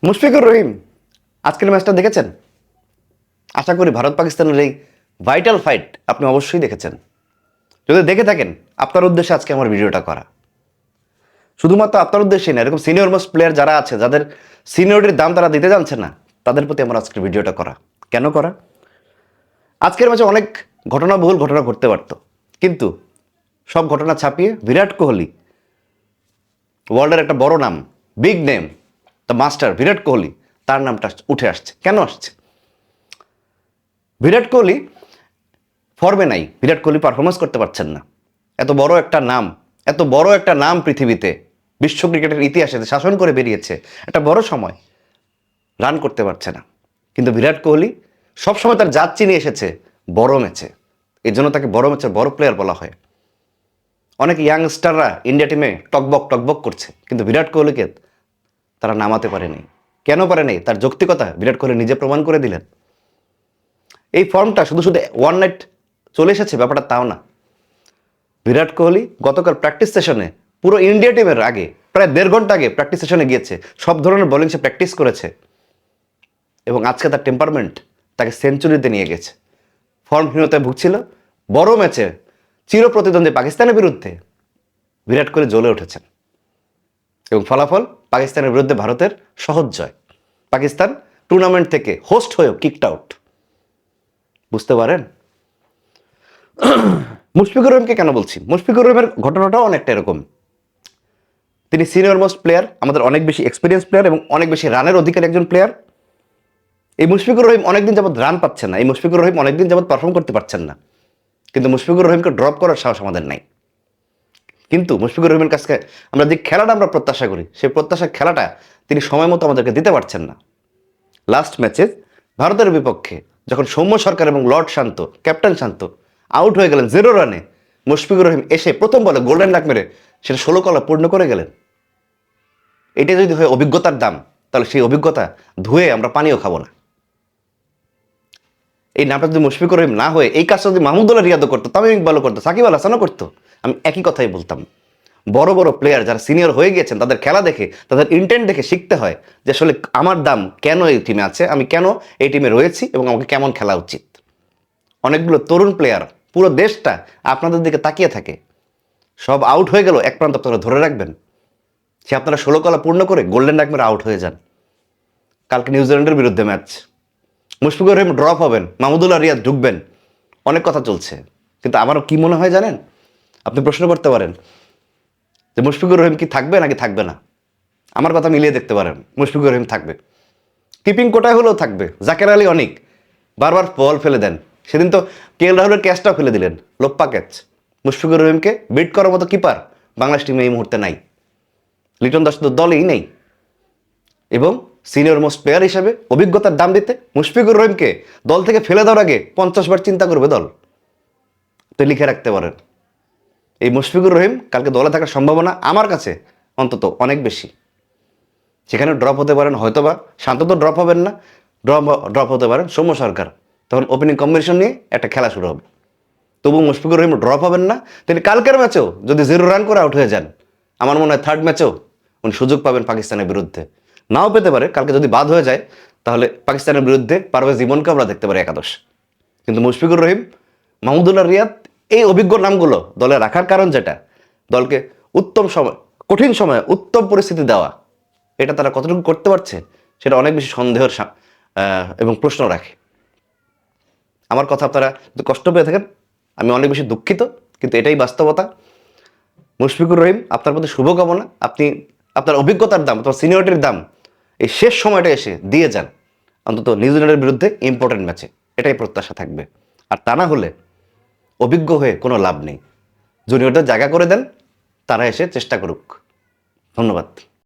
মুশফিকুর রহিম আজকের ম্যাচটা দেখেছেন? আশা করি ভারত পাকিস্তানের এই ভাইটাল ফাইট আপনি অবশ্যই দেখেছেন। যদি দেখে থাকেন, আপনার উদ্দেশ্যে আজকে আমার ভিডিওটা করা। শুধুমাত্র আপনার উদ্দেশ্যে না, এরকম সিনিয়র মোস্ট প্লেয়ার যারা আছে, যাদের সিনিয়রিটির দাম তারা দিতে জানছে না, তাদের প্রতি আমার আজকের ভিডিওটা করা। কেন করা? আজকের ম্যাচে অনেক ঘটনাবহুল ঘটনা ঘটতে পারত, কিন্তু সব ঘটনা ছাপিয়ে বিরাট কোহলি, ওয়ার্ল্ডের একটা বড় নাম, big name, the master Virat Kohli, তার নামটা উঠে আসছে। কেন আসছে? বিরাট কোহলি ফর্মে নাই, বিরাট কোহলি পারফরমেন্স করতে পারছেন না। এত বড় একটা নাম, এত বড় একটা নাম পৃথিবীতে, বিশ্ব ক্রিকেটের ইতিহাসে শাসন করে বেরিয়েছে, একটা বড় সময় রান করতে পারছে না। কিন্তু বিরাট কোহলি সবসময় তার জাত চিনিয়ে এসেছে বড় ম্যাচে, এই জন্য তাকে বড় ম্যাচের বড় প্লেয়ার বলা হয়। অনেক ইয়াংস্টাররা ইন্ডিয়া টিমে টকবক টকবক করছে, কিন্তু বিরাট কোহলিকে তারা নামাতে পারেনি। কেন পারেনি? তার যৌক্তিকতা বিরাট কোহলি নিজে প্রমাণ করে দিলেন। এই ফর্মটা শুধু শুধু ওয়ান নাইট চলে এসেছে ব্যাপারটা তাও না। বিরাট কোহলি গতকাল প্র্যাকটিস সেশনে, পুরো ইন্ডিয়া টিমের আগে প্রায় 1.5 ঘন্টা আগে প্র্যাকটিস সেশনে গিয়েছে, সব ধরনের বোলিং সে প্র্যাকটিস করেছে, এবং আজকে তার টেম্পারমেন্ট তাকে সেঞ্চুরিতে নিয়ে গেছে। ফর্মহীনতায় ভুগছিল, বড় ম্যাচে চির প্রতিদ্বন্দ্বী পাকিস্তানের বিরুদ্ধে বিরাট কোহলি জ্বলে উঠেছেন, এবং ফলাফল পাকিস্তানের বিরুদ্ধে ভারতের সহজ জয়। পাকিস্তান টুর্নামেন্ট থেকে হোস্ট হয়েও কিকড আউট। বুঝতে পারেন? মুশফিকুর রহিমকে কেন বলছি? মুশফিকুর রহিমের ঘটনাটাও অনেকটা এরকম। তিনি সিনিয়র মোস্ট প্লেয়ার, আমাদের অনেক বেশি এক্সপিরিয়েন্স প্লেয়ার, এবং অনেক বেশি রানের অধিকারী একজন প্লেয়ার। এই মুশফিকুর রহিম অনেকদিন যাবৎ রান পাচ্ছেন না, এই মুশফিকুর রহিম অনেকদিন যাবৎ পারফর্ম করতে পারছেন না, কিন্তু মুশফিকুর রহিমকে ড্রপ করার সাহস আমাদের নাই। কিন্তু মুশফিকুর রহিমের কাছে আমরা যে খেলাটা আমরা প্রত্যাশা করি, সেই প্রত্যাশার খেলাটা তিনি সময় মতো আমাদেরকে দিতে পারছেন না। লাস্ট ম্যাচে ভারতের বিপক্ষে যখন সৌম্য সরকার এবং লর্ড শান্ত, ক্যাপ্টেন শান্ত আউট হয়ে গেলেন 0 রানে, মুশফিকুর রহিম এসে প্রথম বলে গোল্ডেন ডাক মেরে সেটা 16 কলা পূর্ণ করে গেলেন। এটা যদি হয় অভিজ্ঞতার দাম, তাহলে সেই অভিজ্ঞতা ধুয়ে আমরা পানিও খাবো না। এই নামটা যদি মুশফিকুর রহিম না হয়ে এই কাজটা যদি মাহমুদুল্লাহ রিয়াদও করতো, তামিম ইকবালও করতো, সাকিব আল হাসানও করতো, আমি একই কথাই বলতাম। বড় বড় প্লেয়ার যারা সিনিয়র হয়ে গিয়েছেন, তাদের খেলা দেখে, তাদের ইন্টেন্ট দেখে শিখতে হয় যে আসলে আমার দাম কেন এই টিমে আছে, আমি কেন এই টিমে রয়েছি, এবং আমাকে কেমন খেলা উচিত। অনেকগুলো তরুণ প্লেয়ার, পুরো দেশটা আপনাদের দিকে তাকিয়ে থাকে। সব আউট হয়ে গেল, এক প্রান্ত আপনারা ধরে রাখবেন, সে আপনারা 16 কলা পূর্ণ করে গোল্ডেন ডাক মেরে আউট হয়ে যান। কালকে নিউজিল্যান্ডের বিরুদ্ধে ম্যাচ, মুশফিকুর রহিম ড্রপ হবেন, মাহমুদুল্লাহ রিয়াদ ঢুকবেন, অনেক কথা চলছে। কিন্তু আমারও কি মনে হয় জানেন? আপনি প্রশ্ন করতে পারেন যে মুশফিকুর রহিম কি থাকবে নাকি থাকবে না। আমার কথা মিলিয়ে দেখতে পারেন, মুশফিকুর রহিম থাকবে, কিপিং কোটায় হলেও থাকবে। জাকের আলী অনেক বারবার বল ফেলে দেন, সেদিন তো KL রাহুলের ক্যাচটাও ফেলে দিলেন, লোপ্পা ক্যাচ। মুশফিকুর রহিমকে বিট করার মতো কিপার বাংলাদেশ টিমে এই মুহূর্তে নাই, লিটন দাস তো দলেই নেই। এবং সিনিয়র মোস্ট প্লেয়ার হিসেবে অভিজ্ঞতার দাম দিতে মুশফিকুর রহিমকে দল থেকে ফেলে দেওয়ার আগে 50 বার চিন্তা করবে দল। তো লিখে রাখতে পারেন, এই মুশফিকুর রহিম কালকে দলে থাকার সম্ভাবনা আমার কাছে অন্তত অনেক বেশি। সেখানে ড্রপ হতে পারেন হয়তোবা, শান্ত তো ড্রপ হবেন না, ড্রপ হতে পারেন সৌম্য সরকার, তখন ওপেনিং কম্বিনেশন নিয়ে একটা খেলা শুরু হবে। তবু মুশফিকুর রহিম ড্রপ হবেন না। তিনি কালকের ম্যাচেও যদি 0 রান করে আউট হয়ে যান, আমার মনে হয় থার্ড ম্যাচেও উনি সুযোগ পাবেন পাকিস্তানের বিরুদ্ধে। নাও পেতে পারে, কালকে যদি বাদ হয়ে যায় তাহলে পাকিস্তানের বিরুদ্ধে পারভেজ ইমনকে আমরা দেখতে পারি একাদশ। কিন্তু মুশফিকুর রহিম, মাহমুদুল্লাহ রিয়াদ, এই অভিজ্ঞ নামগুলো দলে রাখার কারণ যেটা, দলকে উত্তম সময়, কঠিন সময়ে উত্তম পরিস্থিতি দেওয়া, এটা তারা কতটুকু করতে পারছে সেটা অনেক বেশি সন্দেহের এবং প্রশ্ন রাখে। আমার কথা আপনারা যদি কষ্ট পেয়ে থাকেন, আমি অনেক বেশি দুঃখিত, কিন্তু এটাই বাস্তবতা। মুশফিকুর রহিম, আপনার প্রতি শুভকামনা। আপনি আপনার অভিজ্ঞতার দাম, আপনার সিনিয়রিটির দাম এই শেষ সময়টা এসে দিয়ে যান, অন্তত নিউজিল্যান্ডের বিরুদ্ধে ইম্পর্টেন্ট ম্যাচে। এটাই প্রত্যাশা থাকবে। আর তা না হলে অভিজ্ঞ হয়ে কোনো লাভ নেই। জুনিয়রদের জায়গা করে দেন, তারা এসে চেষ্টা করুক। ধন্যবাদ।